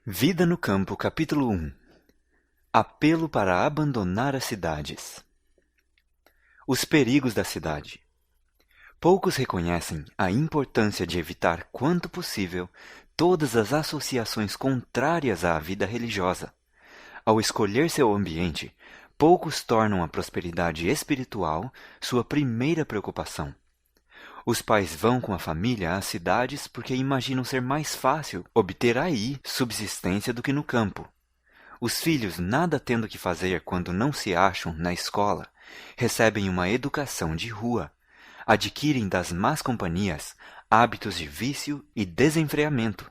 Vida no Campo, capítulo 1. Apelo para abandonar as cidades. Os perigos da cidade. Poucos reconhecem a importância de evitar quanto possível todas as associações contrárias à vida religiosa. Ao escolher seu ambiente, poucos tornam a prosperidade espiritual sua primeira preocupação. Os pais vão com a família às cidades porque imaginam ser mais fácil obter aí subsistência do que no campo. Os filhos, nada tendo que fazer quando não se acham na escola, recebem uma educação de rua, adquirem das más companhias hábitos de vício e desenfreamento.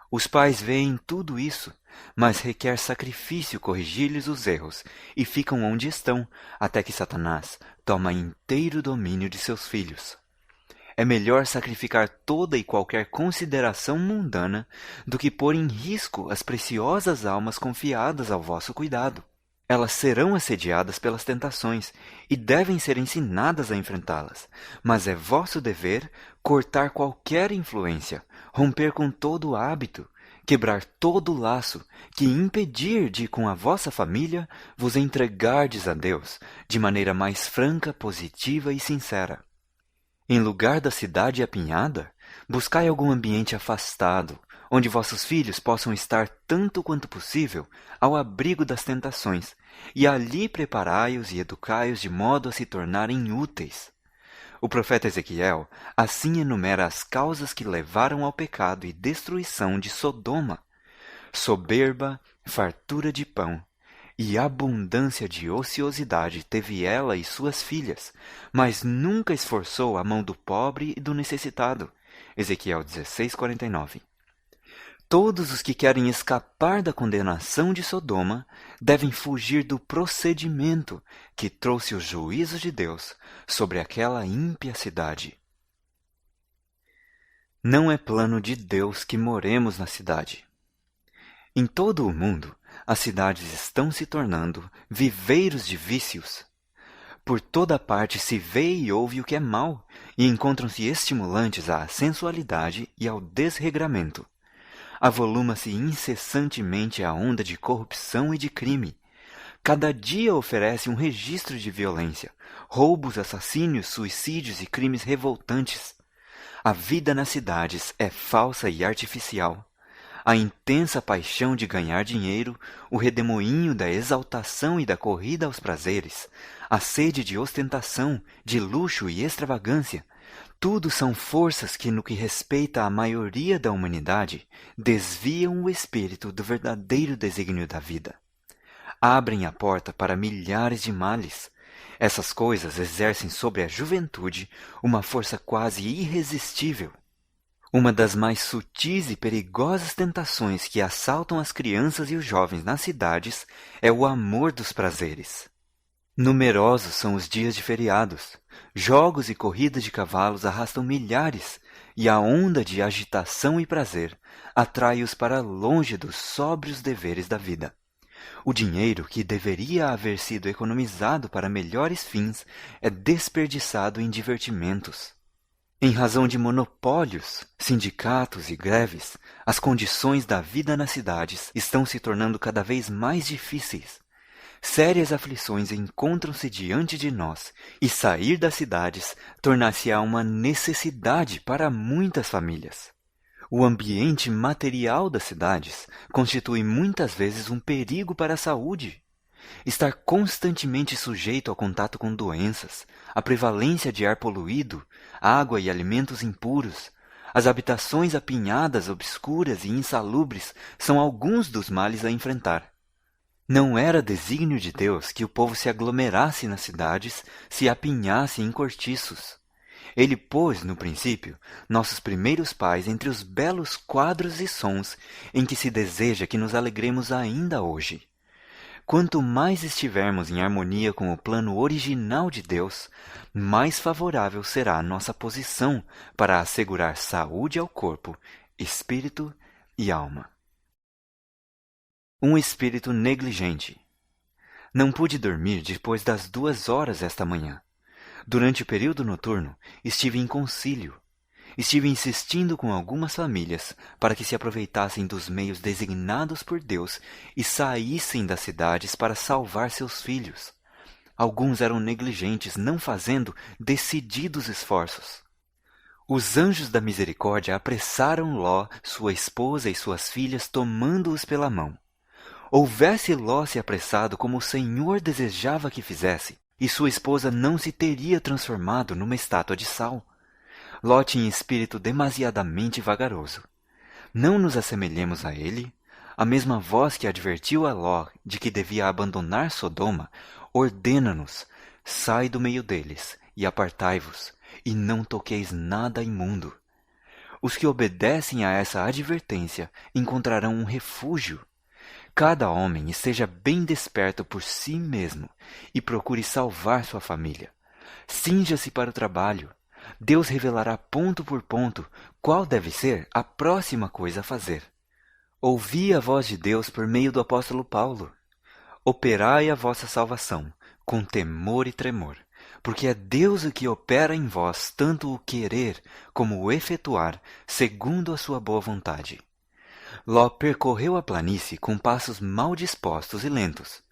Os pais veem tudo isso, mas requer sacrifício corrigir-lhes os erros e ficam onde estão, até que Satanás toma inteiro domínio de seus filhos. É melhor sacrificar toda e qualquer consideração mundana do que pôr em risco as preciosas almas confiadas ao vosso cuidado. Elas serão assediadas pelas tentações e devem ser ensinadas a enfrentá-las, mas é vosso dever cortar qualquer influência, romper com todo o hábito, quebrar todo o laço que impedir de, com a vossa família, vos entregardes a Deus de maneira mais franca, positiva e sincera. Em lugar da cidade apinhada, buscai algum ambiente afastado, onde vossos filhos possam estar tanto quanto possível ao abrigo das tentações, e ali preparai-os e educai-os de modo a se tornarem úteis. O profeta Ezequiel assim enumera as causas que levaram ao pecado e destruição de Sodoma: soberba, fartura de pão, e abundância de ociosidade teve ela e suas filhas, mas nunca esforçou a mão do pobre e do necessitado. Ezequiel 16:49. Todos os que querem escapar da condenação de Sodoma devem fugir do procedimento que trouxe o juízo de Deus sobre aquela ímpia cidade. Não é plano de Deus que moremos na cidade. Em todo o mundo, as cidades estão se tornando viveiros de vícios. Por toda parte se vê e ouve o que é mau, e encontram-se estimulantes à sensualidade e ao desregramento. Avoluma-se incessantemente a onda de corrupção e de crime. Cada dia oferece um registro de violência, roubos, assassínios, suicídios e crimes revoltantes. A vida nas cidades é falsa e artificial. A intensa paixão de ganhar dinheiro, o redemoinho da exaltação e da corrida aos prazeres, a sede de ostentação, de luxo e extravagância, tudo são forças que, no que respeita à maioria da humanidade, desviam o espírito do verdadeiro desígnio da vida. Abrem a porta para milhares de males. Essas coisas exercem sobre a juventude uma força quase irresistível. Uma das mais sutis e perigosas tentações que assaltam as crianças e os jovens nas cidades é o amor dos prazeres. Numerosos são os dias de feriados. Jogos e corridas de cavalos arrastam milhares, e a onda de agitação e prazer atrai-os para longe dos sóbrios deveres da vida. O dinheiro que deveria haver sido economizado para melhores fins é desperdiçado em divertimentos. Em razão de monopólios, sindicatos e greves, as condições da vida nas cidades estão se tornando cada vez mais difíceis. Sérias aflições encontram-se diante de nós, e sair das cidades tornar-se-á uma necessidade para muitas famílias. O ambiente material das cidades constitui muitas vezes um perigo para a saúde. Estar constantemente sujeito ao contato com doenças, a prevalência de ar poluído, água e alimentos impuros, as habitações apinhadas, obscuras e insalubres são alguns dos males a enfrentar. Não era desígnio de Deus que o povo se aglomerasse nas cidades, se apinhasse em cortiços. Ele pôs, no princípio, nossos primeiros pais entre os belos quadros e sons em que se deseja que nos alegremos ainda hoje. Quanto mais estivermos em harmonia com o plano original de Deus, mais favorável será a nossa posição para assegurar saúde ao corpo, espírito e alma. Um espírito negligente. Não pude dormir depois das 2 horas esta manhã. Durante o período noturno, estive em concílio. estive insistindo com algumas famílias para que se aproveitassem dos meios designados por Deus e saíssem das cidades para salvar seus filhos. Alguns eram negligentes, não fazendo decididos esforços. Os anjos da misericórdia apressaram Ló, sua esposa e suas filhas, tomando-os pela mão. Houvesse Ló se apressado como o Senhor desejava que fizesse, e sua esposa não se teria transformado numa estátua de sal. Ló tinha espírito demasiadamente vagaroso. Não nos assemelhemos a ele? A mesma voz que advertiu a Ló de que devia abandonar Sodoma, ordena-nos: sai do meio deles e apartai-vos, e não toqueis nada imundo. Os que obedecem a essa advertência encontrarão um refúgio. Cada homem esteja bem desperto por si mesmo e procure salvar sua família. Cinja-se para o trabalho. Deus revelará ponto por ponto qual deve ser a próxima coisa a fazer. Ouvi a voz de Deus por meio do apóstolo Paulo. Operai a vossa salvação com temor e tremor, porque é Deus o que opera em vós tanto o querer como o efetuar, segundo a sua boa vontade. Ló percorreu a planície com passos mal dispostos e lentos.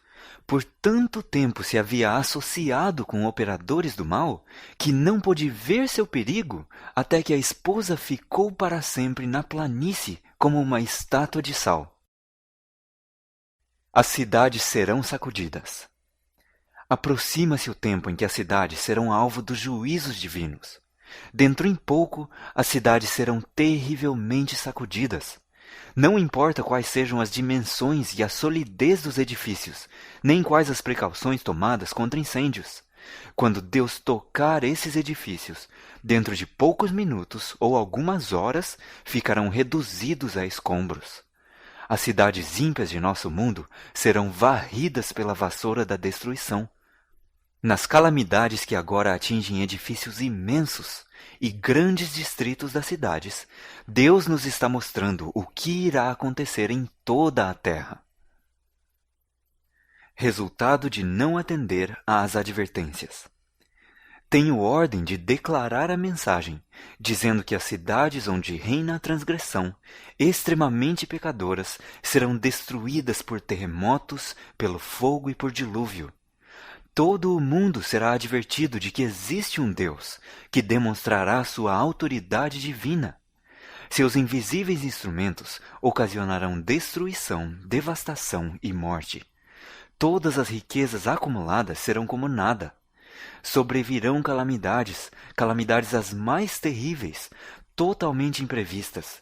Por tanto tempo se havia associado com operadores do mal, que não pôde ver seu perigo, até que a esposa ficou para sempre na planície como uma estátua de sal. As cidades serão sacudidas. Aproxima-se o tempo em que as cidades serão alvo dos juízos divinos. Dentro em pouco, as cidades serão terrivelmente sacudidas. Não importa quais sejam as dimensões e a solidez dos edifícios, nem quais as precauções tomadas contra incêndios. Quando Deus tocar esses edifícios, dentro de poucos minutos ou algumas horas, ficarão reduzidos a escombros. As cidades ímpias de nosso mundo serão varridas pela vassoura da destruição. Nas calamidades que agora atingem edifícios imensos e grandes distritos das cidades, Deus nos está mostrando o que irá acontecer em toda a terra. Resultado de não atender às advertências. Tenho ordem de declarar a mensagem, dizendo que as cidades onde reina a transgressão, extremamente pecadoras, serão destruídas por terremotos, pelo fogo e por dilúvio. Todo o mundo será advertido de que existe um Deus, que demonstrará sua autoridade divina. Seus invisíveis instrumentos ocasionarão destruição, devastação e morte. Todas as riquezas acumuladas serão como nada. Sobrevirão calamidades, calamidades as mais terríveis, totalmente imprevistas.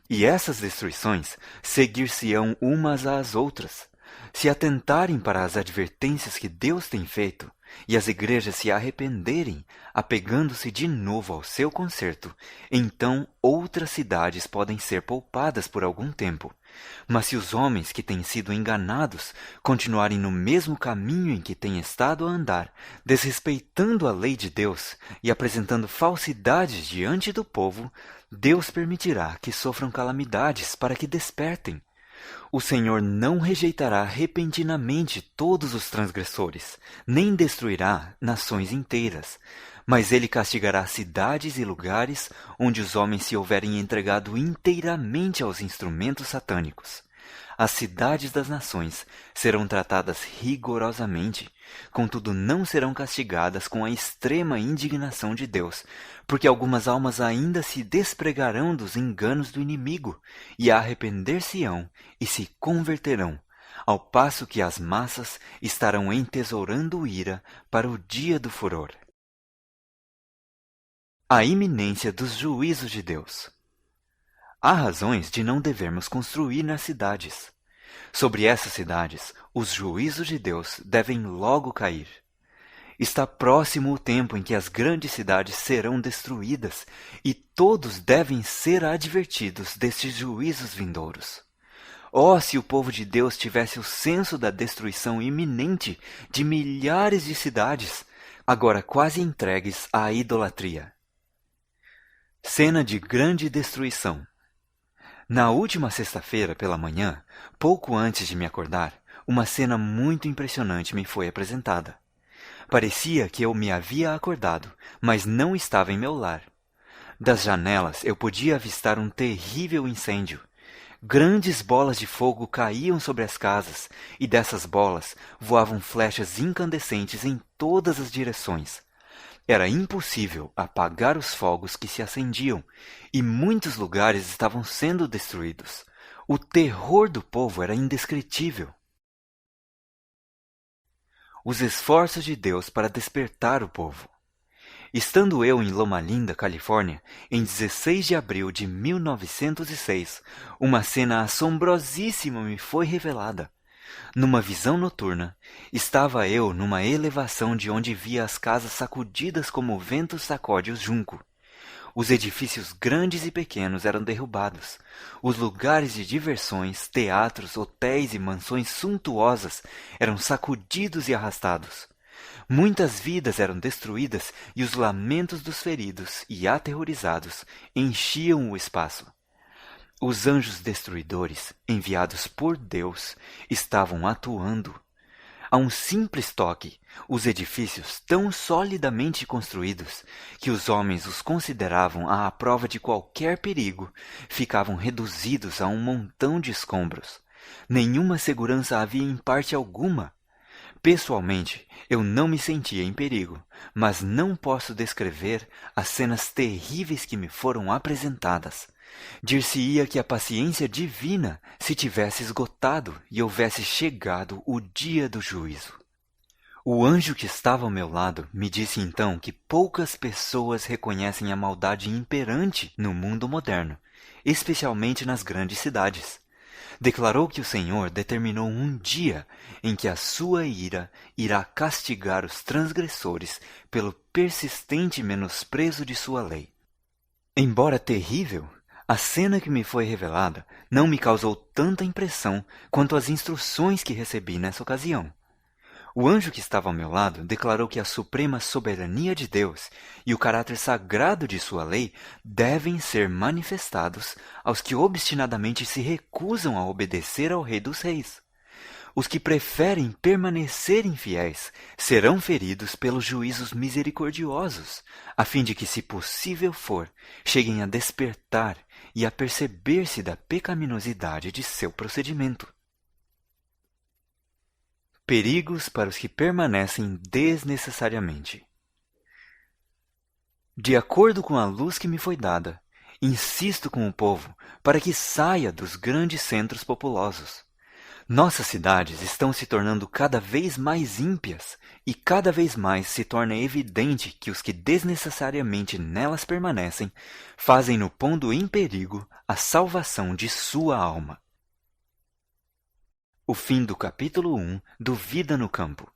E essas destruições seguir-se-ão umas às outras. Se atentarem para as advertências que Deus tem feito, e as igrejas se arrependerem, apegando-se de novo ao seu conserto, então outras cidades podem ser poupadas por algum tempo. Mas se os homens que têm sido enganados continuarem no mesmo caminho em que têm estado a andar, desrespeitando a lei de Deus e apresentando falsidades diante do povo, Deus permitirá que sofram calamidades para que despertem. O Senhor não rejeitará repentinamente todos os transgressores, nem destruirá nações inteiras, mas ele castigará cidades e lugares onde os homens se houverem entregado inteiramente aos instrumentos satânicos. As cidades das nações serão tratadas rigorosamente, contudo não serão castigadas com a extrema indignação de Deus, porque algumas almas ainda se despregarão dos enganos do inimigo e arrepender-se-ão e se converterão, ao passo que as massas estarão entesourando ira para o dia do furor. A iminência dos juízos de Deus. Há razões de não devermos construir nas cidades. Sobre essas cidades, os juízos de Deus devem logo cair. Está próximo o tempo em que as grandes cidades serão destruídas, e todos devem ser advertidos destes juízos vindouros. Oh, se o povo de Deus tivesse o senso da destruição iminente de milhares de cidades, agora quase entregues à idolatria. Cena de grande destruição. Na última sexta-feira pela manhã, pouco antes de me acordar, uma cena muito impressionante me foi apresentada. Parecia que eu me havia acordado, mas não estava em meu lar. Das janelas eu podia avistar um terrível incêndio. Grandes bolas de fogo caíam sobre as casas, e dessas bolas voavam flechas incandescentes em todas as direções. Era impossível apagar os fogos que se acendiam, e muitos lugares estavam sendo destruídos. O terror do povo era indescritível. Os esforços de Deus para despertar o povo. Estando eu em Loma Linda, Califórnia, em 16 de abril de 1906, uma cena assombrosíssima me foi revelada. Numa visão noturna, estava eu numa elevação de onde via as casas sacudidas como o vento sacode o junco. Os edifícios grandes e pequenos eram derrubados. Os lugares de diversões, teatros, hotéis e mansões suntuosas eram sacudidos e arrastados. Muitas vidas eram destruídas e os lamentos dos feridos e aterrorizados enchiam o espaço. Os anjos destruidores, enviados por Deus, estavam atuando. A um simples toque, os edifícios tão solidamente construídos que os homens os consideravam à prova de qualquer perigo, ficavam reduzidos a um montão de escombros. Nenhuma segurança havia em parte alguma. Pessoalmente, eu não me sentia em perigo, mas não posso descrever as cenas terríveis que me foram apresentadas. Dir-se-ia que a paciência divina se tivesse esgotado e houvesse chegado o dia do juízo. O anjo que estava ao meu lado me disse então que poucas pessoas reconhecem a maldade imperante no mundo moderno, especialmente nas grandes cidades. Declarou que o Senhor determinou um dia em que a sua ira irá castigar os transgressores pelo persistente menosprezo de sua lei. Embora terrível, a cena que me foi revelada não me causou tanta impressão quanto as instruções que recebi nessa ocasião. O anjo que estava ao meu lado declarou que a suprema soberania de Deus e o caráter sagrado de sua lei devem ser manifestados aos que obstinadamente se recusam a obedecer ao Rei dos Reis. Os que preferem permanecer infiéis serão feridos pelos juízos misericordiosos, a fim de que, se possível for, cheguem a despertar e a perceber-se da pecaminosidade de seu procedimento. Perigos para os que permanecem desnecessariamente. De acordo com a luz que me foi dada, insisto com o povo para que saia dos grandes centros populosos. Nossas cidades estão se tornando cada vez mais ímpias e cada vez mais se torna evidente que os que desnecessariamente nelas permanecem fazem-no pondo em perigo a salvação de sua alma. O fim do capítulo 1 do Vida no Campo.